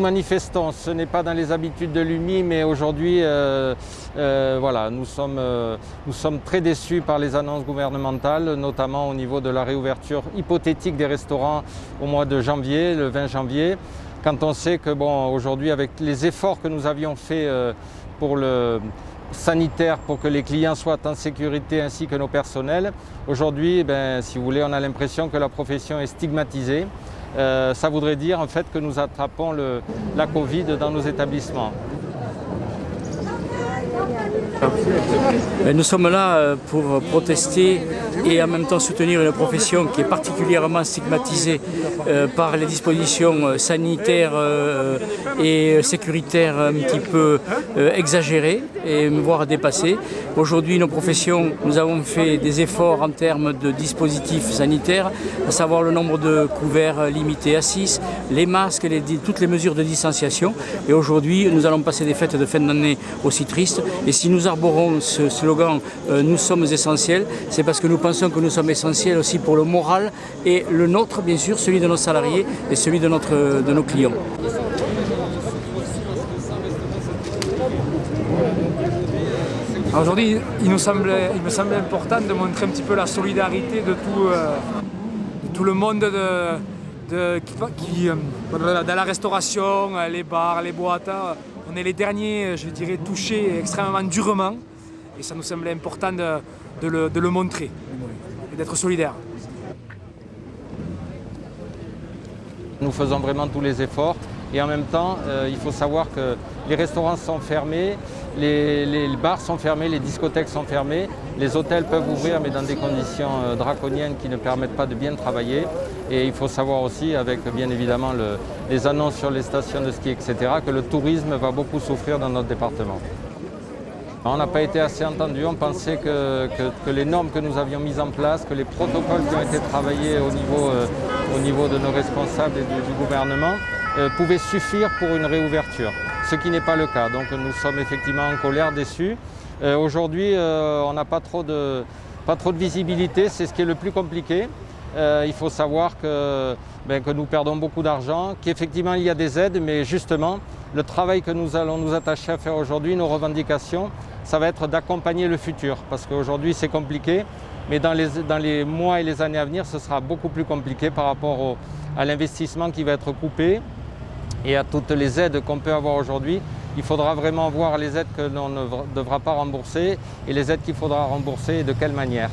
manifestons, ce n'est pas dans les habitudes de l'UMI, mais aujourd'hui, voilà, nous sommes très déçus par les annonces gouvernementales, notamment au niveau de la réouverture hypothétique des restaurants au mois de janvier, le 20 janvier. Quand on sait que, bon, aujourd'hui, avec les efforts que nous avions faits pour le sanitaire, pour que les clients soient en sécurité ainsi que nos personnels, aujourd'hui, si vous voulez, on a l'impression que la profession est stigmatisée. Ça voudrait dire en fait que nous attrapons la Covid dans nos établissements. Nous sommes là pour protester et en même temps soutenir une profession qui est particulièrement stigmatisée par les dispositions sanitaires et sécuritaires un petit peu exagérées et voire dépassées. Aujourd'hui, nos professions, nous avons fait des efforts en termes de dispositifs sanitaires, à savoir le nombre de couverts limité à 6, les masques, toutes les mesures de distanciation. Et aujourd'hui, nous allons passer des fêtes de fin d'année aussi tristes. Et si nous arborons ce slogan « Nous sommes essentiels », c'est parce que nous pensons que nous sommes essentiels aussi pour le moral et le nôtre, bien sûr, celui de nos salariés et celui de nos clients. Aujourd'hui, il me semblait important de montrer un petit peu la solidarité de tout le monde qui dans la restauration, les bars, les boîtes. On est les derniers, je dirais, touchés extrêmement durement. Et ça nous semblait important de le montrer et d'être solidaires. Nous faisons vraiment tous les efforts et en même temps, il faut savoir que les restaurants sont fermés, les bars sont fermés, les discothèques sont fermées, les hôtels peuvent ouvrir mais dans des conditions draconiennes qui ne permettent pas de bien travailler. Et il faut savoir aussi, avec bien évidemment les annonces sur les stations de ski, etc., que le tourisme va beaucoup souffrir dans notre département. On n'a pas été assez entendus, on pensait que les normes que nous avions mises en place, que les protocoles qui ont été travaillés au niveau de nos responsables et du gouvernement pouvaient suffire pour une réouverture, ce qui n'est pas le cas. Donc nous sommes effectivement en colère, déçus. Aujourd'hui, on n'a pas trop de visibilité, c'est ce qui est le plus compliqué. Il faut savoir que nous perdons beaucoup d'argent, qu'effectivement il y a des aides, mais justement, le travail que nous allons nous attacher à faire aujourd'hui, nos revendications, ça va être d'accompagner le futur. Parce qu'aujourd'hui c'est compliqué, mais dans les mois et les années à venir, ce sera beaucoup plus compliqué par rapport à l'investissement qui va être coupé et à toutes les aides qu'on peut avoir aujourd'hui. Il faudra vraiment voir les aides que l'on ne devra pas rembourser et les aides qu'il faudra rembourser et de quelle manière.